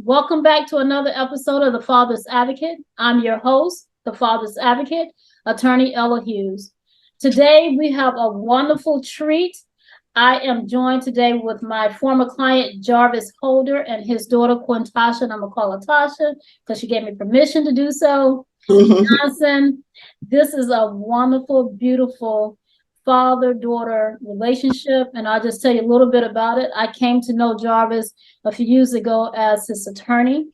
Welcome back to another episode of The Father's Advocate. I'm your host, The Father's Advocate, Attorney Ella Hughes. Today, we have a wonderful treat. I am joined today with my former client, Jarvis Holder, and his daughter, Quentaushia, and I'm going to call her Tasha because she gave me permission to do so. Johnson. This is a wonderful, beautiful father-daughter relationship, and I'll just tell you a little bit about it. I came to know Jarvis a few years ago as his attorney,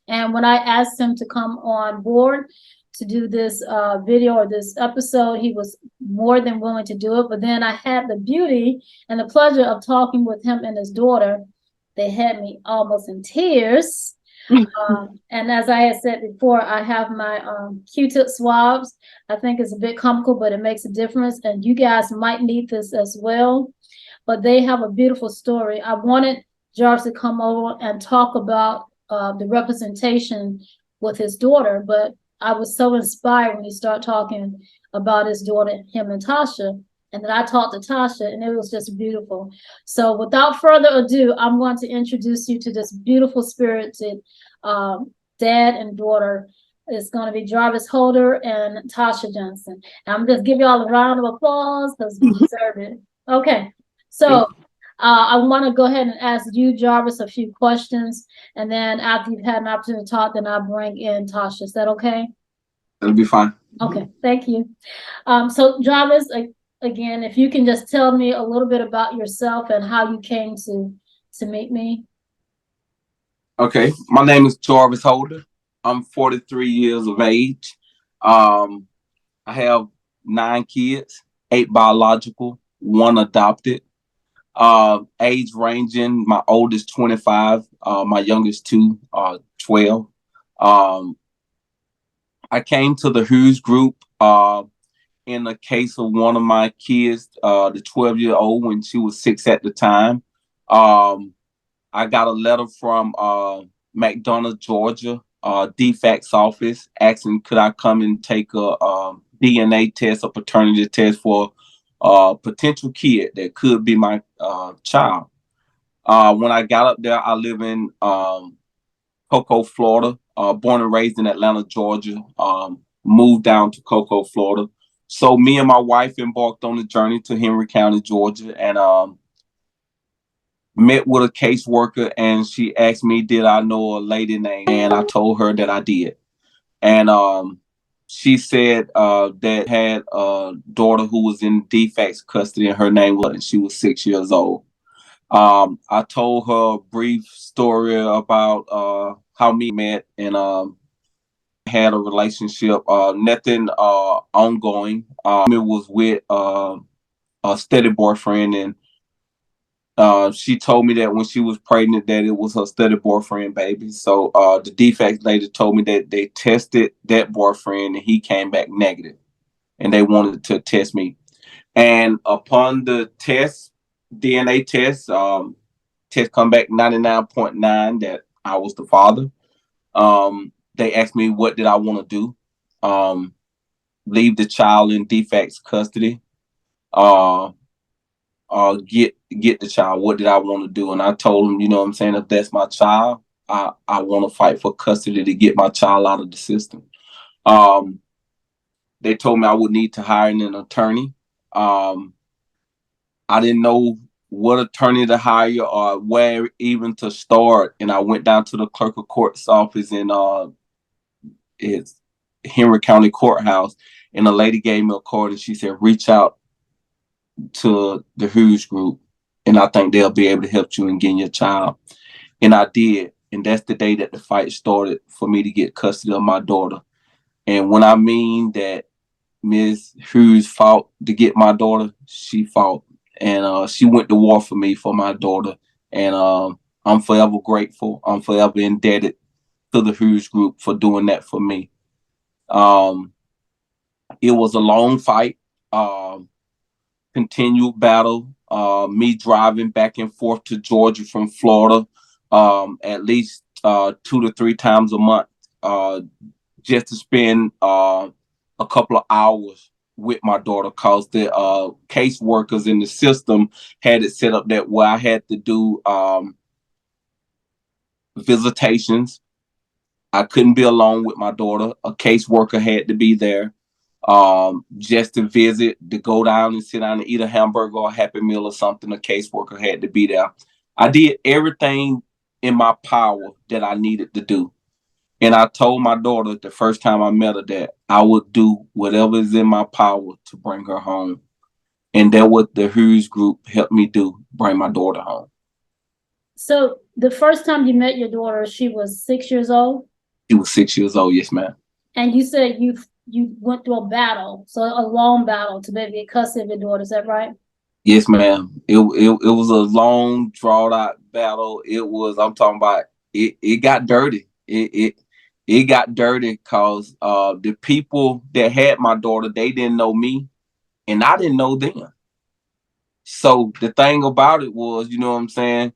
and when I asked him to come on board to do this video or this episode, he was more than willing to do it. But then I had the beauty and the pleasure of talking with him and his daughter. They had me almost in tears. And as I had said before, I have my Q-tip swabs. I think it's a bit comical, but it makes a difference. And you guys might need this as well. But they have a beautiful story. I wanted Jarvis to come over and talk about the representation with his daughter, but I was so inspired when he started talking about his daughter, him and Tasha. And then I talked to Tasha, and it was just beautiful. So without further ado, I'm going to introduce you to this beautiful spirited dad and daughter. It's going to be Jarvis Holder and Quentaushia Johnson. And I'm just give you all a round of applause because we deserve it. Okay, so I want to go ahead and ask you, Jarvis, a few questions. And then after you've had an opportunity to talk, then I'll bring in Tasha. Is that okay? That'll be fine. Okay, thank you. So Jarvis, again, if you can just tell me a little bit about yourself and how you came to meet me. Okay, my name is Jarvis Holder. I'm 43 years of age. I have 9 kids, 8 biological, 1 adopted. Age ranging, my oldest 25, my youngest 2 are 12. I came to the Hughes group in the case of one of my kids, the 12-year-old, when she was 6 at the time. I got a letter from McDonough, Georgia, DFACS office, asking could I come and take a DNA test, a paternity test for a potential kid that could be my child. When I got up there, I live in Cocoa, Florida, born and raised in Atlanta, Georgia, moved down to Cocoa, Florida. So me and my wife embarked on the journey to Henry County, Georgia, and met with a caseworker, and she asked me, did I know a lady named, and I told her that I did. And she said that had a daughter who was in DFACS custody, and her name was, and she was 6 years old. I told her a brief story about how we met and had a relationship, nothing ongoing. It was with a steady boyfriend, and she told me that when she was pregnant that it was her steady boyfriend baby. So the DFACS lady told me that they tested that boyfriend and he came back negative, and they wanted to test me. And upon the test, DNA test, test come back 99.9 that I was the father. They asked me what did I want to do. Leave the child in DFACS custody. Get the child. What did I want to do? And I told them, you know what I'm saying, if that's my child, I want to fight for custody to get my child out of the system. They told me I would need to hire an attorney. I didn't know what attorney to hire or where even to start. And I went down to the clerk of court's office in it's Henry County Courthouse, and the lady gave me a card and she said, reach out to the Hughes group, and I think they'll be able to help you in getting your child. And I did. And that's the day that the fight started for me to get custody of my daughter. And when I mean that Ms. Hughes fought to get my daughter, she fought. And she went to war for me, for my daughter. And I'm forever grateful. I'm forever indebted to the Hughes group for doing that for me. It was a long fight, continued battle, me driving back and forth to Georgia from Florida at least 2 to 3 times a month just to spend a couple of hours with my daughter, because the case workers in the system had it set up that where I had to do visitations. I couldn't be alone with my daughter. A caseworker had to be there, just to visit, to go down and sit down and eat a hamburger or a Happy Meal or something. A caseworker had to be there. I did everything in my power that I needed to do. And I told my daughter the first time I met her that I would do whatever is in my power to bring her home. And that what the Hughes group helped me do, bring my daughter home. So the first time you met your daughter, she was 6 years old? She was 6 years old, yes, ma'am. And you said you went through a battle, so a long battle to maybe get custody of your daughter, is that right? Yes, ma'am. It was a long, drawn out battle. It was, I'm talking about, it got dirty. It got dirty because the people that had my daughter, they didn't know me and I didn't know them. So the thing about it was, you know what I'm saying,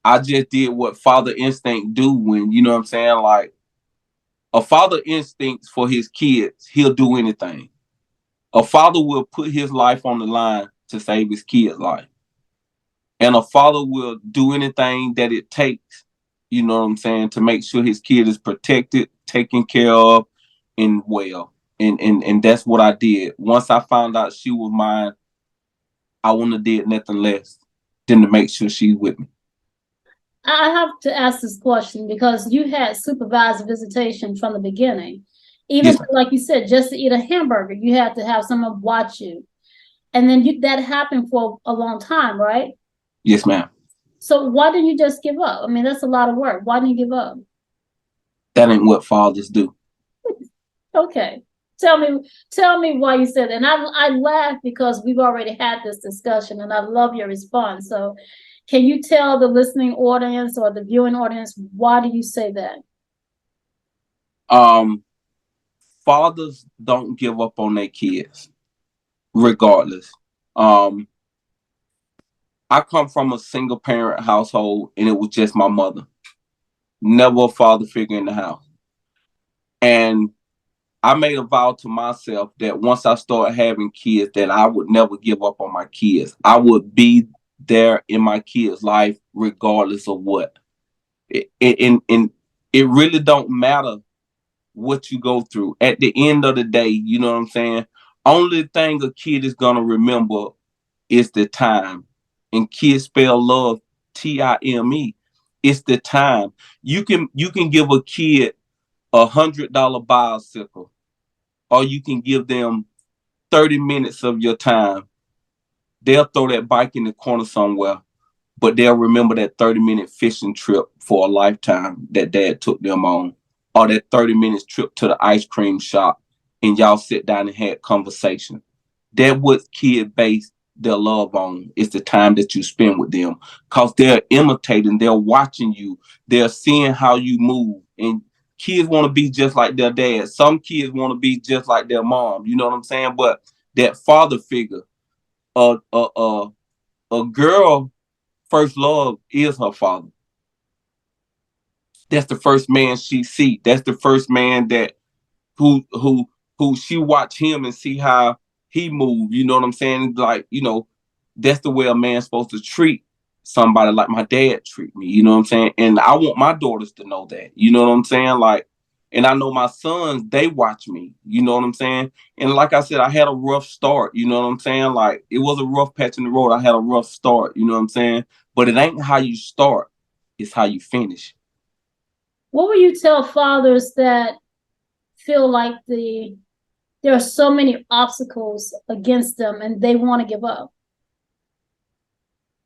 I just did what father instinct do when, you know what I'm saying, like a father instincts for his kids, he'll do anything. A father will put his life on the line to save his kid's life. And a father will do anything that it takes, you know what I'm saying, to make sure his kid is protected, taken care of, and well. And that's what I did. Once I found out she was mine, I wouldn't have did nothing less than to make sure she's with me. I have to ask this question because you had supervised visitation from the beginning. Even Yes, like you said, just to eat a hamburger, you had to have someone watch you. And then that happened for a long time, right? yes, ma'am. So why didn't you just give up? I mean, that's a lot of work. Why didn't you give up? That ain't what fathers do. Okay. Tell me why you said that. And I laugh because we've already had this discussion and I love your response. So can you tell the listening audience or the viewing audience, why do you say that? Fathers don't give up on their kids, regardless. I come from a single parent household and it was just my mother. Never a father figure in the house. And I made a vow to myself that once I started having kids, that I would never give up on my kids. I would be there in my kids' life regardless of what. And it really don't matter what you go through. At the end of the day, you know what I'm saying? Only thing a kid is gonna remember is the time. And kids spell love TIME. It's the time. You can give a kid $100 bicycle, or you can give them 30 minutes of your time. They'll throw that bike in the corner somewhere, but they'll remember that 30-minute fishing trip for a lifetime that dad took them on, or that 30 minutes trip to the ice cream shop and y'all sit down and had conversation. That what kids base their love on is the time that you spend with them, because they're imitating, they're watching you, they're seeing how you move. And kids want to be just like their dad. Some kids want to be just like their mom, you know what I'm saying? But that father figure, a a girl first love is her father. That's the first man she see. That's the first man that who she watch him and see how he move. You know what I'm saying? Like, you know, that's the way a man's supposed to treat somebody like my dad treat me. You know what I'm saying? And I want my daughters to know that. You know what I'm saying? Like, and I know my sons, they watch me. You know what I'm saying? And like I said, I had a rough start. You know what I'm saying? Like, it was a rough patch in the road. I had a rough start. You know what I'm saying? But it ain't how you start, it's how you finish. What will you tell fathers that feel like there are so many obstacles against them and they want to give up?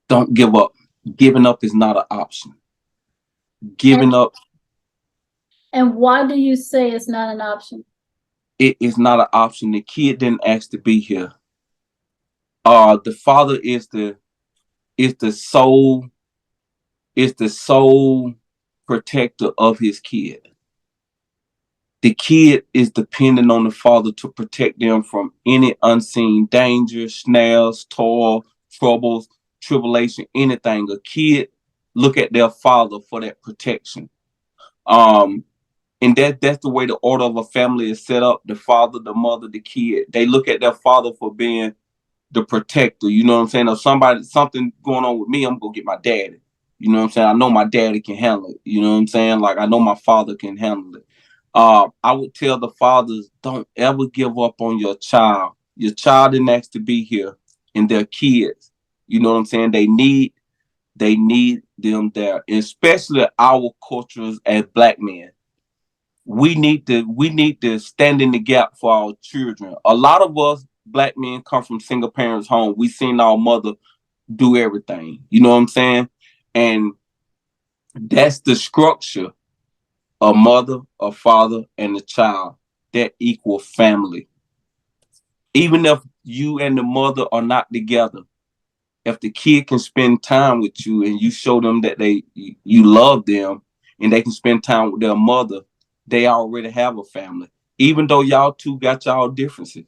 Don't give up. Giving up is not an option. Giving up. And why do you say it's not an option? It is not an option. The kid didn't ask to be here. The father is the sole protector of his kid. The kid is dependent on the father to protect them from any unseen danger, snares, toil, troubles, tribulation, anything. A kid look at their father for that protection. And that's the way the order of a family is set up. The father, the mother, the kid. They look at their father for being the protector. You know what I'm saying? If something going on with me, I'm gonna get my daddy. You know what I'm saying? I know my daddy can handle it. You know what I'm saying? Like, I know my father can handle it. I would tell the fathers, don't ever give up on your child. Your child didn't ask to be here, and their kids. You know what I'm saying? They need them there, especially our cultures as black men. We need to stand in the gap for our children. A lot of us black men come from single parents home. We seen our mother do everything. You know what I'm saying? And that's the structure: a mother, a father, and a child that equal family. Even if you and the mother are not together, if the kid can spend time with you and you show them that you love them and they can spend time with their mother, they already have a family. Even though y'all two got y'all differences,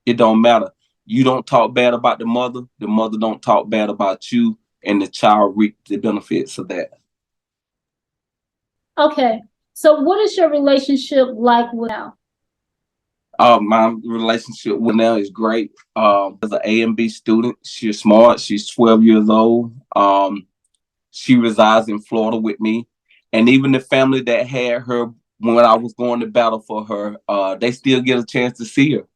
it don't matter. You don't talk bad about the mother don't talk bad about you, and the child reap the benefits of that. Okay. So what is your relationship like with now? My relationship with now is great. As an A and B student, she's smart. She's 12 years old. She resides in Florida with me, and even the family that had her when I was going to battle for her, they still get a chance to see her.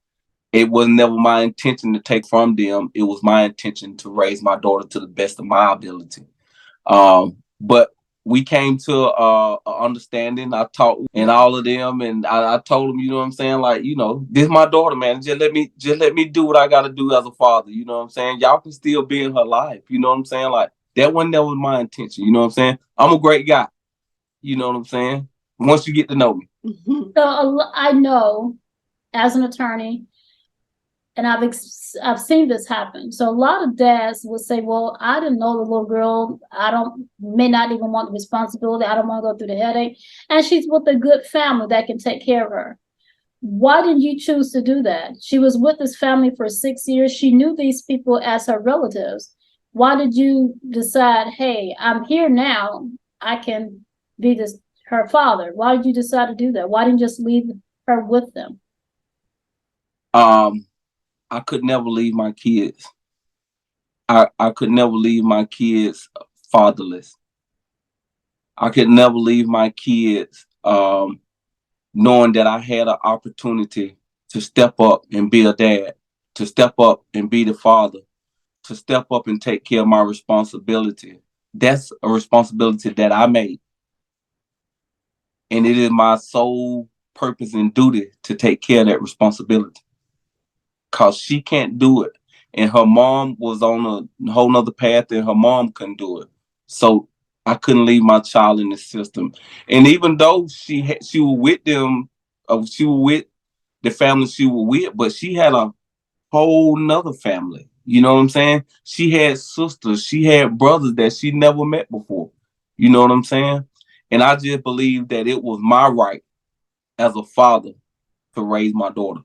It was never my intention to take from them. It was my intention to raise my daughter to the best of my ability. But we came to a understanding. I talked and all of them, and I told them, you know what I'm saying, like, this is my daughter, man. Just let me do what I got to do as a father. You know what I'm saying? Y'all can still be in her life. You know what I'm saying? Like, that wasn't never my intention. You know what I'm saying? I'm a great guy. You know what I'm saying? Once you get to know me. So I know as an attorney, and I've seen this happen. So a lot of dads will say, "Well, I didn't know the little girl. I don't may not even want the responsibility. I don't want to go through the headache, and she's with a good family that can take care of her." Why did you choose to do that? She was with this family for 6 years. She knew these people as her relatives. Why did you decide, "Hey, I'm here now. I can be this her father"? Why did you decide to do that? Why didn't you just leave her with them? Um, I could never leave my kids. I could never leave my kids fatherless. I could never leave my kids knowing that I had an opportunity to step up and be a dad, to step up and be the father, to step up and take care of my responsibility. That's a responsibility that I made. And it is my sole purpose and duty to take care of that responsibility. Cause she can't do it. And her mom was on a whole nother path and her mom couldn't do it. So I couldn't leave my child in the system. And even though she was with them, she was with the family she was with, but she had a whole nother family. You know what I'm saying? She had sisters, she had brothers that she never met before. You know what I'm saying? And I just believe that it was my right as a father to raise my daughter.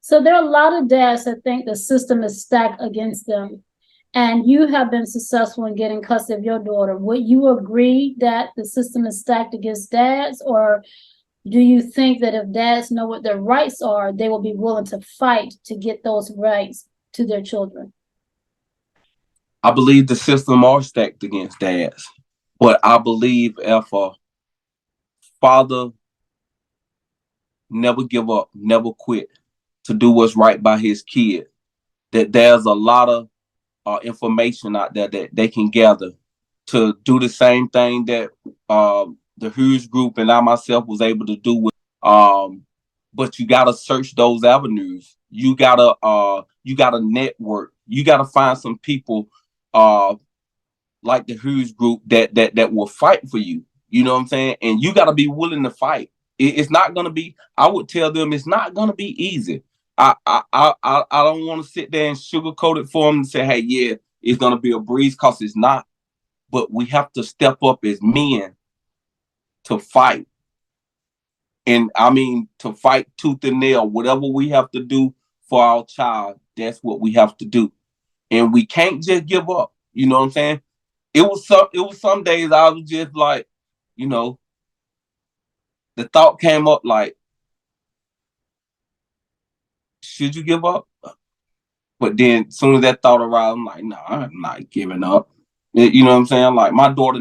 So there are a lot of dads that think the system is stacked against them. And you have been successful in getting custody of your daughter. Would you agree that the system is stacked against dads? Or do you think that if dads know what their rights are, they will be willing to fight to get those rights to their children? I believe the system are stacked against dads. But I believe if a father never give up, never quit to do what's right by his kid, that there's a lot of information out there that they can gather to do the same thing that the Hughes group and I myself was able to do. But you gotta search those avenues. You gotta network. You gotta find some people uh, like the Hughes group that will fight for you. You know what I'm saying? And you got to be willing to fight. It's not gonna be. I would tell them it's not gonna be easy. I don't want to sit there and sugarcoat it for them and say, hey, yeah, it's gonna be a breeze, cause it's not. But we have to step up as men to fight, and I mean to fight tooth and nail. Whatever we have to do for our child, that's what we have to do, and we can't just give up. You know what I'm saying? It was some days I was just like, you know, the thought came up like, should you give up? But then as soon as that thought arrived, I'm like, no, I'm not giving up. You know what I'm saying? Like my daughter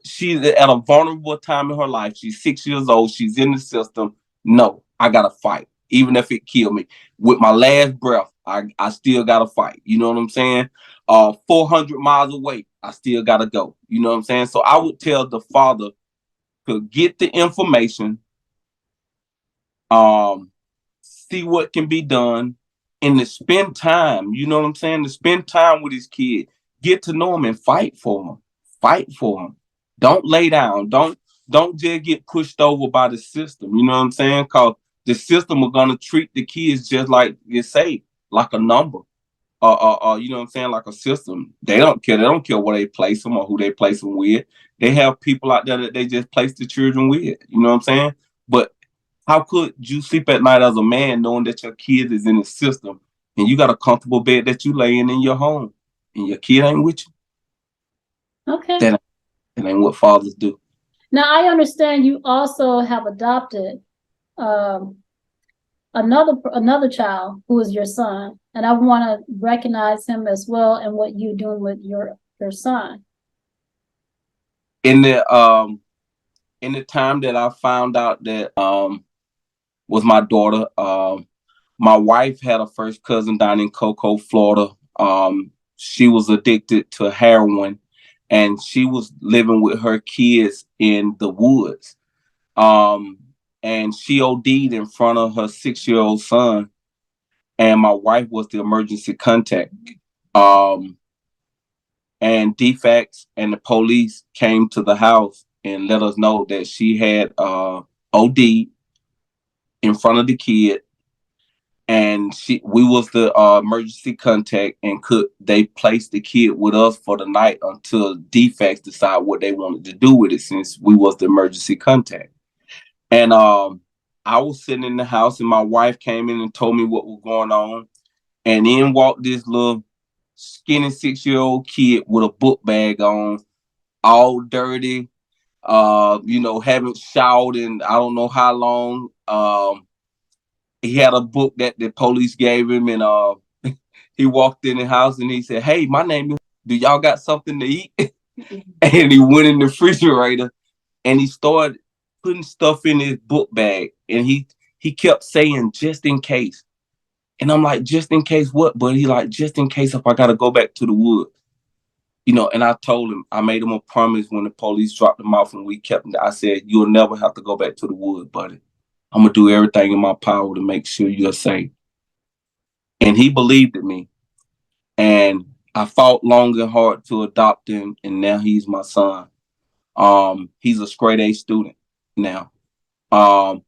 she's at a vulnerable time in her life. She's 6 years old. She's in the system. No, I gotta fight. Even if it kill me. With my last breath, I still gotta fight. You know what I'm saying? 400 miles away, I still gotta go. You know what I'm saying? So I would tell the father to get the information, um, see what can be done, and to spend time. You know what I'm saying? To spend time with his kid, get to know him, and fight for him. Fight for him. Don't lay down. Don't just get pushed over by the system. You know what I'm saying? Because the system are gonna treat the kids just like you say, like a number. You know what I'm saying? Like a system. They don't care. They don't care where they place them or who they place them with. They have people out there that they just place the children with. You know what I'm saying? But how could you sleep at night as a man knowing that your kid is in the system and you got a comfortable bed that you laying in your home and your kid ain't with you? Okay. That ain't what fathers do. Now I understand you also have adopted another child who is your son, and I want to recognize him as well and what you're doing with your son. In the time that I found out that was my daughter, my wife had a first cousin down in Cocoa, Florida. She was addicted to heroin, and she was living with her kids in the woods. And she OD'd in front of her 6-year-old son, and my wife was the emergency contact. And DFACS and the police came to the house and let us know that she had OD'd in front of the kid, and we was the emergency contact, and they place the kid with us for the night until DFACS decide what they wanted to do with it, since we was the emergency contact. And I was sitting in the house, and my wife came in and told me what was going on, and in walked this little skinny 6-year-old kid with a book bag on, all dirty, haven't showered in I don't know how long. He had a book that the police gave him, and he walked in the house and he said, "Hey, my name is. Do y'all got something to eat?" And he went in the refrigerator and he started putting stuff in his book bag, and he kept saying, "Just in case." And I'm like, "Just in case what?" But he like, "Just in case if I gotta go back to the woods." And I told him, I made him a promise when the police dropped him off and we kept him. I said, "You'll never have to go back to the woods, buddy. I'm gonna do everything in my power to make sure you're safe." And he believed in me. And I fought long and hard to adopt him, and now he's my son. He's a straight A student now. Um,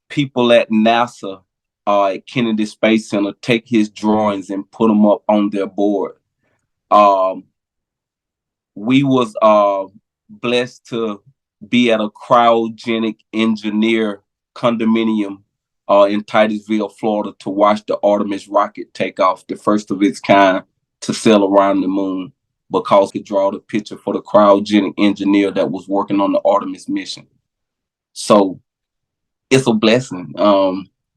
People at NASA, at Kennedy Space Center, take his drawings and put them up on their board. Um, we was blessed to be at a cryogenic engineer condominium in Titusville, Florida, to watch the Artemis rocket take off, the first of its kind to sail around the moon, because he could draw the picture for the cryogenic engineer that was working on the Artemis mission. So it's a blessing.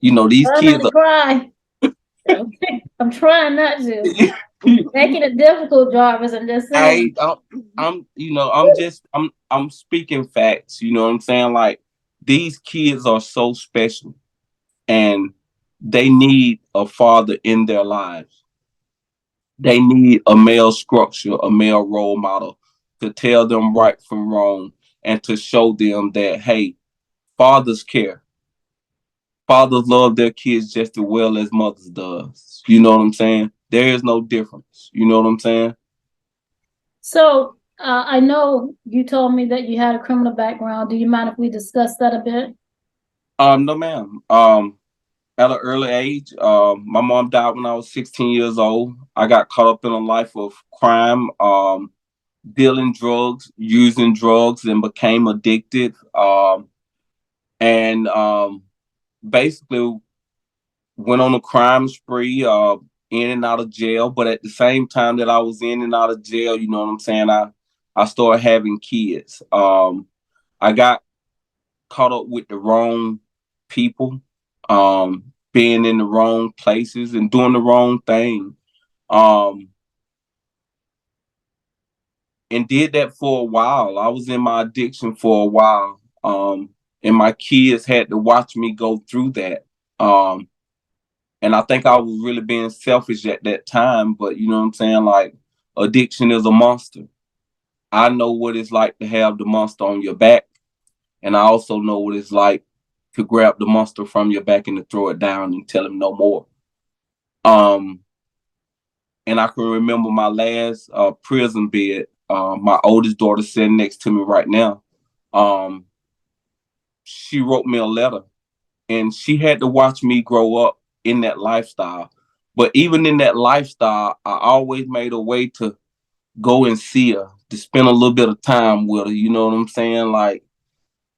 These kids are cry. I'm trying not to. Making it difficult, Jarvis. I'm just saying. I'm speaking facts. You know what I'm saying? Like, these kids are so special, and they need a father in their lives. They need a male structure, a male role model to tell them right from wrong, and to show them that, hey, fathers care. Fathers love their kids just as well as mothers does. You know what I'm saying? There is no difference. You know what I'm saying? So I know you told me that you had a criminal background. Do you mind if we discuss that a bit? No, ma'am. At an early age, my mom died when I was 16 years old. I got caught up in a life of crime, dealing drugs, using drugs, and became addicted. And basically went on a crime spree, in and out of jail. But at the same time that I was in and out of jail, you know what I'm saying, I started having kids. I got caught up with the wrong people, being in the wrong places and doing the wrong thing. Um, and did that for a while. I was in my addiction for a while. And my kids had to watch me go through that. And I think I was really being selfish at that time, but you know what I'm saying? Like, addiction is a monster. I know what it's like to have the monster on your back. And I also know what it's like to grab the monster from your back and to throw it down and tell him no more. And I can remember my last prison bed. My oldest daughter sitting next to me right now. She wrote me a letter, and she had to watch me grow up in that lifestyle. But even in that lifestyle, I always made a way to go and see her, to spend a little bit of time with her. You know what I'm saying? Like,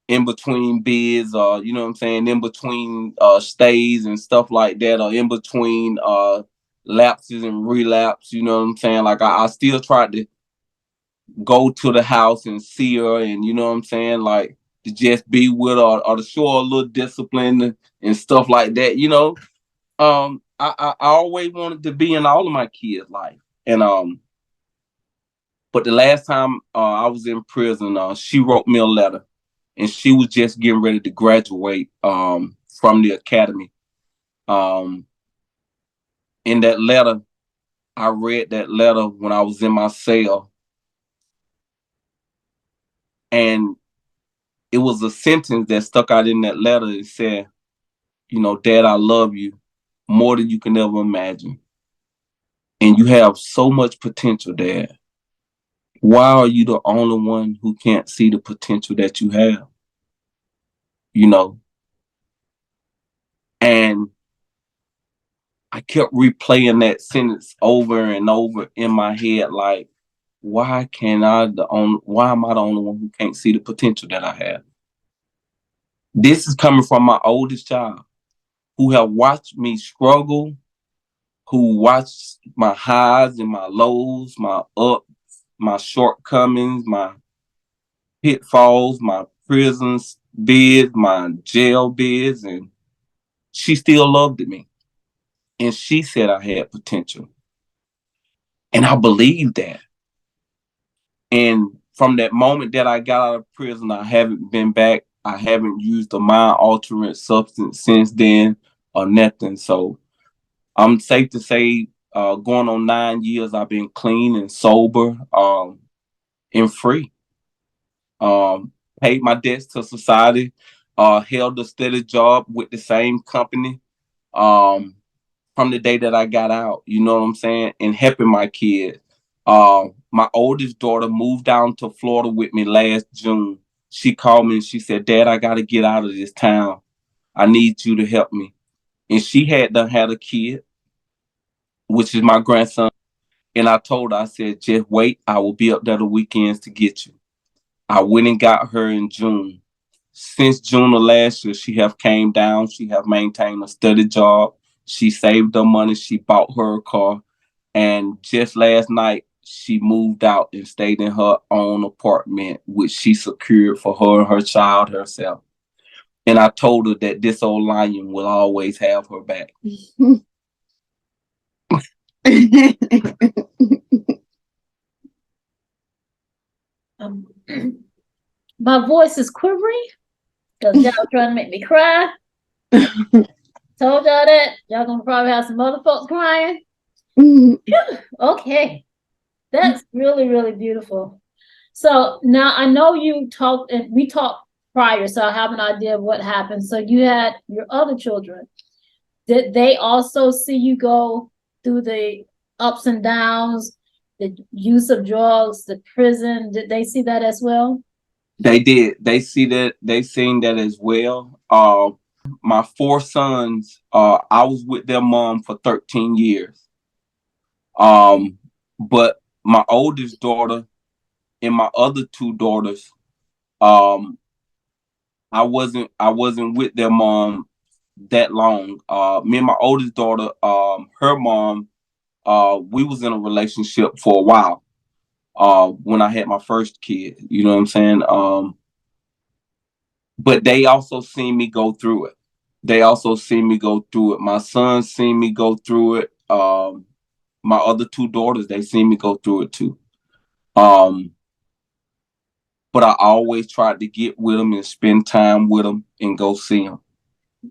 in between bids, or you know what I'm saying, in between stays and stuff like that, or in between lapses and relapse. You know what I'm saying? Like, I still tried to go to the house and see her, and you know what I'm saying, like, to just be with her, or to show her a little discipline and stuff like that. You know, I always wanted to be in all of my kids' life, and but the last time I was in prison, she wrote me a letter, and she was just getting ready to graduate from the academy. Um, in that letter, I read that letter when I was in my cell, and it was a sentence that stuck out in that letter. It said, you know, Dad, I love you more than you can ever imagine. And you have so much potential, Dad. Why are you the only one who can't see the potential that you have? You know, and I kept replaying that sentence over and over in my head, like, why am I the only one who can't see the potential that I have? This is coming from my oldest child, who have watched me struggle, who watched my highs and my lows, my ups, my shortcomings, my pitfalls, my prisons bids, my jail bids, and she still loved me. And she said I had potential. And I believed that. And from that moment that I got out of prison, I haven't been back. I haven't used a mind altering substance since then or nothing. So I'm safe to say, going on 9 years, I've been clean and sober, and free. Um, Paid my debts to society, held a steady job with the same company, um, from the day that I got out. You know what I'm saying? And helping my kids. My oldest daughter moved down to Florida with me last June. She called me and she said, Dad, I got to get out of this town. I need you to help me. And she had done had a kid, which is my grandson. And I told her, I said, just wait. I will be up there the weekends to get you. I went and got her in June. Since June of last year, she have came down. She have maintained a steady job. She saved her money. She bought her a car. And just last night, she moved out and stayed in her own apartment, which she secured for her and her child herself. And I told her that this old lion will always have her back. My voice is quivering because y'all trying to make me cry. Told y'all that. Y'all gonna probably have some other folks crying. Okay. That's really, really beautiful. So now I know you talked, and we talked prior, so I have an idea of what happened. So you had your other children. Did they also see you go through the ups and downs, the use of drugs, the prison? Did they see that as well? They did. They see that. They seen that as well. My four sons, I was with their mom for 13 years. But my oldest daughter and my other two daughters, um, I wasn't with their mom that long. Me and my oldest daughter, her mom, we was in a relationship for a while. When I had my first kid, you know what I'm saying? But they also seen me go through it. They also seen me go through it. My sons seen me go through it. My other two daughters, they seen me go through it too. but I always tried to get with them and spend time with them and go see them.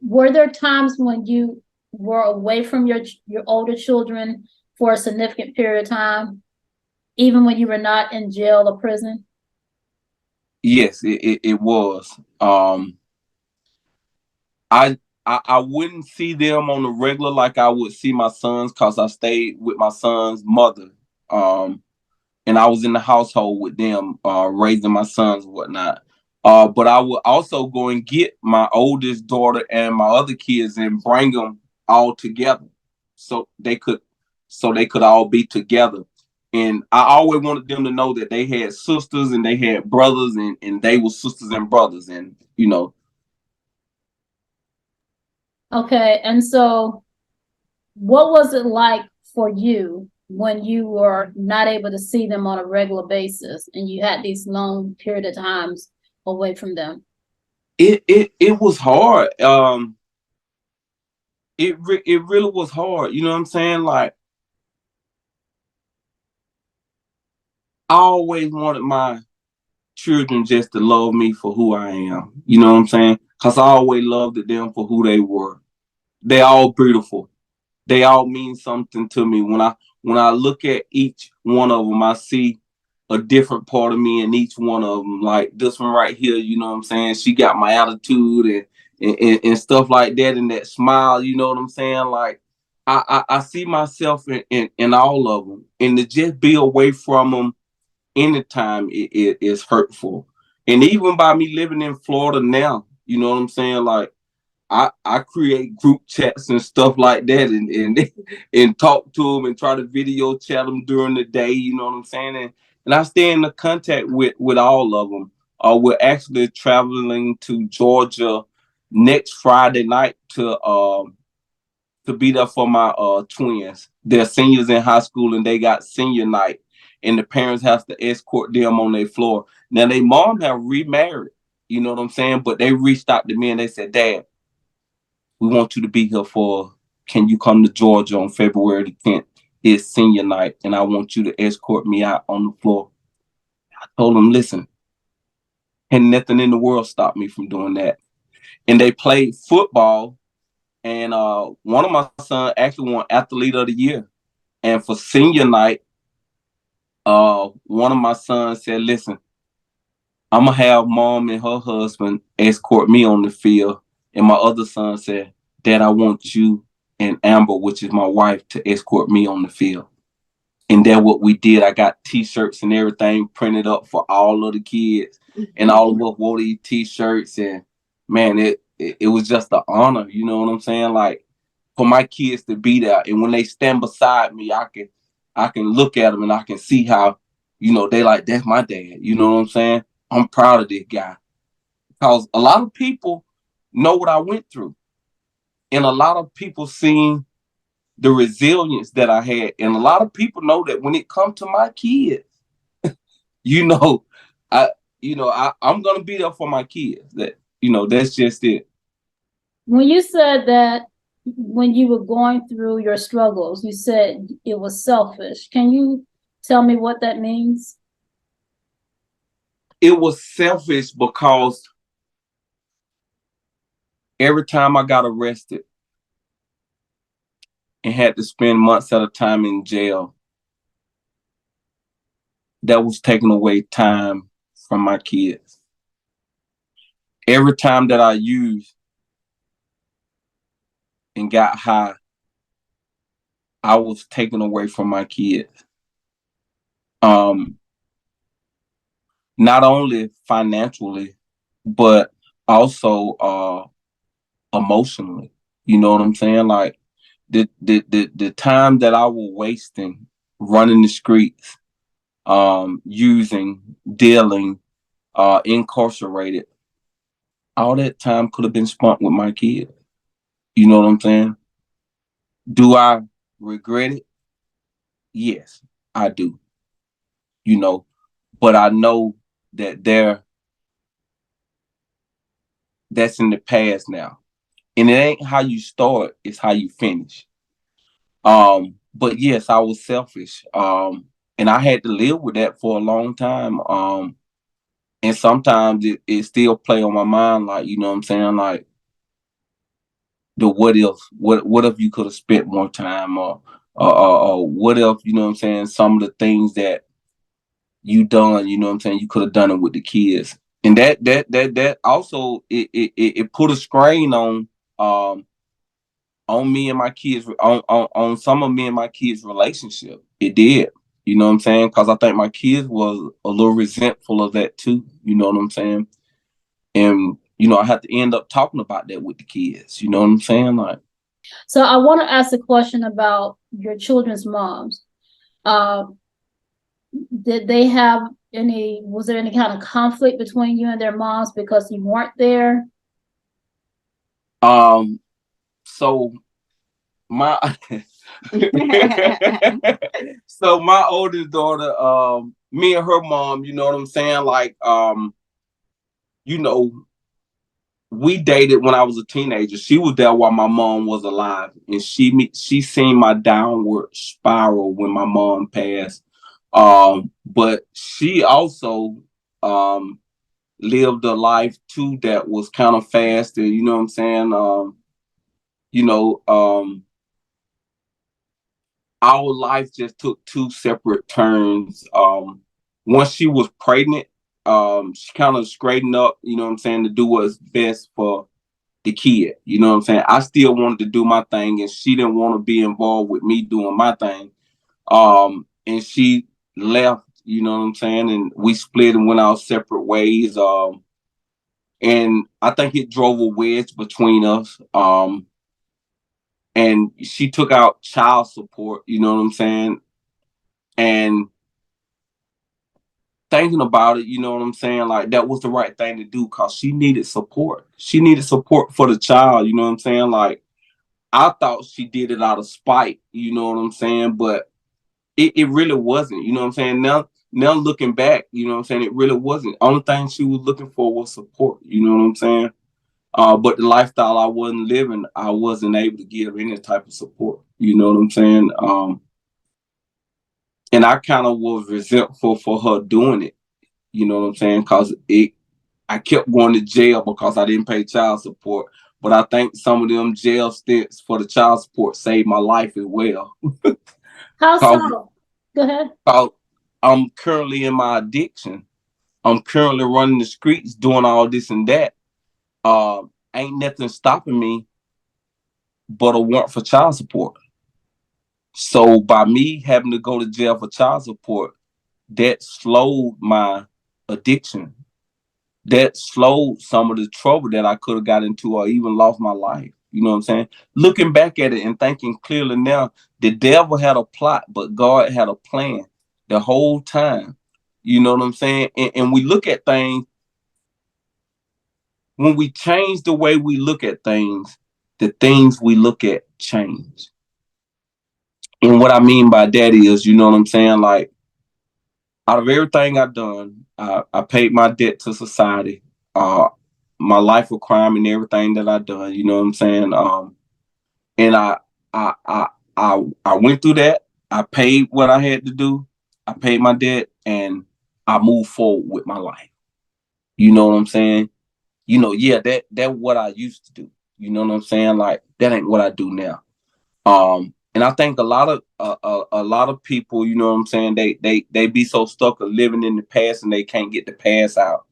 Were there times when you were away from your older children for a significant period of time, even when you were not in jail or prison? Yes, it was. I, I wouldn't see them on the regular like I would see my sons, because I stayed with my son's mother. And I was in the household with them, raising my sons and whatnot. But I would also go and get my oldest daughter and my other kids and bring them all together, so they could all be together. And I always wanted them to know that they had sisters and they had brothers, and they were sisters and brothers, and Okay, and so what was it like for you when you were not able to see them on a regular basis and you had these long period of times away from them? it was hard. It really was hard. You know what I'm saying? Like, I always wanted my children just to love me for who I am. You know what I'm saying? Because I always loved them for who they were. They all beautiful. They all mean something to me. When I look at each one of them, I see a different part of me in each one of them. Like this one right here, you know what I'm saying? She got my attitude and stuff like that, and that smile. You know what I'm saying? Like I see myself in all of them, and to just be away from them anytime it is hurtful. And even by me living in Florida now, you know what I'm saying? Like I create group chats and stuff like that, and talk to them and try to video chat them during the day. You know what I'm saying? And I stay in the contact with all of them. We're actually traveling to Georgia next Friday night to be there for my twins. They're seniors in high school and they got senior night, and the parents have to escort them on their floor. Now their mom have remarried. You know what I'm saying? But they reached out to me and they said, "Dad, we want you to be here for, can you come to Georgia on February the 10th? It's senior night, and I want you to escort me out on the floor." I told them, listen, and nothing in the world stopped me from doing that. And they played football, and one of my sons actually won Athlete of the Year. And for senior night, one of my sons said, listen, I'm going to have mom and her husband escort me on the field. And my other son said, Dad, I want you and Amber, which is my wife, to escort me on the field. And that's what we did. I got T-shirts and everything printed up for all of the kids, and all of us wore these T-shirts. And man, it was just an honor. You know what I'm saying? Like, for my kids to be there, and when they stand beside me, I can look at them and I can see how, they like, that's my dad. You know what I'm saying? I'm proud of this guy, because a lot of people know what I went through, and a lot of people seen the resilience that I had, and a lot of people know that when it comes to my kids, you know, I, I'm gonna be there for my kids. That's just it. When you said that when you were going through your struggles, you said it was selfish. Can you tell me what that means? It was selfish because every time I got arrested and had to spend months at a time in jail, that was taking away time from my kids. Every time that I used and got high, I was taken away from my kids. Um, Not only financially, but also emotionally. You know what I'm saying? Like the time that I was wasting running the streets, using, dealing, incarcerated, all that time could have been spent with my kids. You know what I'm saying? Do I regret it? Yes, I do. You know, but I know that that's in the past now. And it ain't how you start, it's how you finish. But yes, I was selfish. And I had to live with that for a long time. And sometimes it still play on my mind, like, you know what I'm saying, like the what if you could have spent more time, or what if, you know what I'm saying, some of the things that you done, you know what I'm saying, you could have done it with the kids. And that also it put a strain on me and my kids, on some of me and my kids relationship. It did, you know what I'm saying, because I think my kids was a little resentful of that too, you know what I'm saying. And I had to end up talking about that with the kids, you know what I'm saying, like. So I want to ask a question about your children's moms. Uh, did they have was there any kind of conflict between you and their moms because you weren't there? So my so my oldest daughter, me and her mom, you know what I'm saying, like, you know, we dated when I was a teenager. She was there while my mom was alive, and she seen my downward spiral when my mom passed. But she also um lived a life too that was kind of fast, and you know what I'm saying. You know, our life just took two separate turns. Once she was pregnant, she kind of straightened up, you know what I'm saying, to do what's best for the kid. You know what I'm saying? I still wanted to do my thing, and she didn't want to be involved with me doing my thing. And she left, you know what I'm saying? And we split and went our separate ways. And I think it drove a wedge between us. And she took out child support, you know what I'm saying? And thinking about it, you know what I'm saying? Like, that was the right thing to do because she needed support. She needed support for the child, you know what I'm saying? Like, I thought she did it out of spite, you know what I'm saying? But it really wasn't, you know what I'm saying? Now looking back, you know what I'm saying, it really wasn't. Only thing she was looking for was support, you know what I'm saying? But the lifestyle I wasn't living, I wasn't able to give any type of support, you know what I'm saying? And I kind of was resentful for her doing it, you know what I'm saying? Because I kept going to jail because I didn't pay child support. But I think some of them jail stints for the child support saved my life as well. How Cause, so? Go ahead. cause I'm currently in my addiction. I'm currently running the streets, doing all this and that. Ain't nothing stopping me but a warrant for child support. So by me having to go to jail for child support, that slowed my addiction. That slowed some of the trouble that I could have got into or even lost my life. You know what I'm saying? Looking back at it and thinking clearly now, the devil had a plot, but God had a plan the whole time. You know what I'm saying? And we look at things, when we change the way we look at things, the things we look at change. And what I mean by that is, you know what I'm saying? Like, out of everything I've done, I paid my debt to society. Uh, my life of crime and everything that I done, you know what I'm saying? And I, I, I went through that. I paid what I had to do. I paid my debt, and I moved forward with my life. You know what I'm saying? Yeah, that what I used to do. You know what I'm saying? Like, that ain't what I do now. And I think a lot of people, you know what I'm saying, they be so stuck of living in the past and they can't get the past out,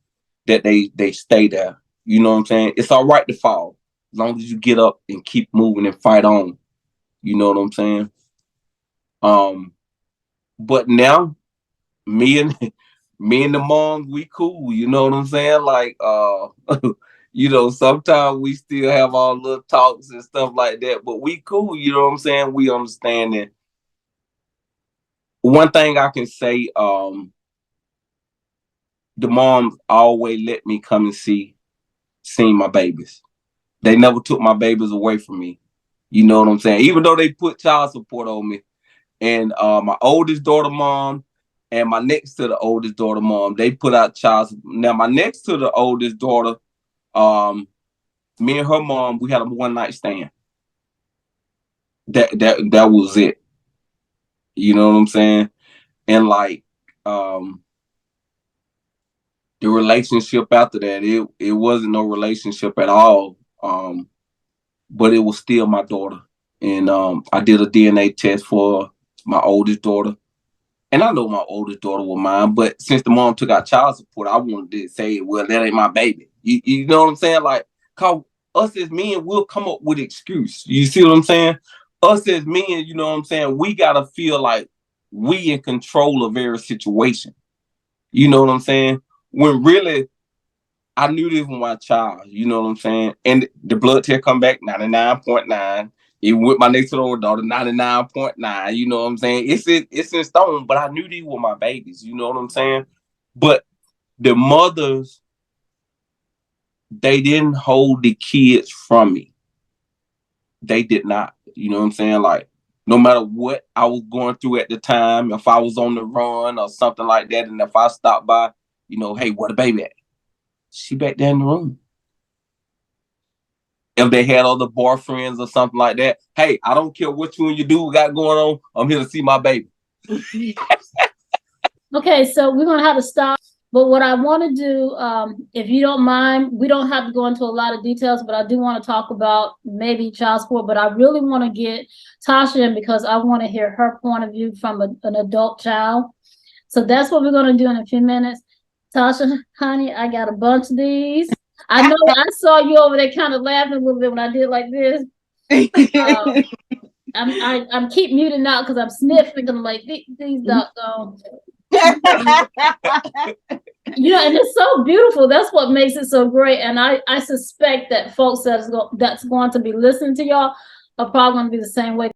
that they stay there. You know what I'm saying? It's all right to fall as long as you get up and keep moving and fight on. You know what I'm saying? Um, but now me and me and the moms, we cool. You know what I'm saying? Like, sometimes we still have our little talks and stuff like that, but we cool. You know what I'm saying? We understand that. One thing I can say, the moms always let me come and see my babies. They never took my babies away from me. You know what I'm saying? Even though they put child support on me. And my oldest daughter mom and my next to the oldest daughter mom, they put out child support. Now my next to the oldest daughter, me and her mom, we had a one night stand. That was it. You know what I'm saying? And like, um, the relationship after that, it wasn't no relationship at all. But it was still my daughter. And I did a DNA test for my oldest daughter. And I know my oldest daughter was mine, but since the mom took out child support, I wanted to say, well, that ain't my baby. You know what I'm saying? Like, cause us as men, we'll come up with excuse. You see what I'm saying? Us as men, you know what I'm saying? We gotta feel like we in control of every situation. You know what I'm saying? When really, I knew this was my child. You know what I'm saying? And the blood test come back 99.9. Even with my next door daughter, 99.9. You know what I'm saying? It's in stone, but I knew these were my babies. You know what I'm saying? But the mothers, they didn't hold the kids from me. They did not. You know what I'm saying? Like, no matter what I was going through at the time, if I was on the run or something like that, and if I stopped by, hey, where the baby at? She back there in the room. If they had other boyfriends or something like that, hey, I don't care what you and your dude got going on. I'm here to see my baby. Okay, so we're gonna have to stop. But what I want to do, if you don't mind, we don't have to go into a lot of details, but I do want to talk about maybe child support. But I really want to get Tasha in because I want to hear her point of view from an adult child. So that's what we're going to do in a few minutes. Tasha, honey, I got a bunch of these. I know I saw you over there kind of laughing a little bit when I did like this. I'm keep muting out because I'm sniffing. I'm like, these doggone. And it's so beautiful. That's what makes it so great. And I suspect that folks that's going to be listening to y'all are probably going to be the same way.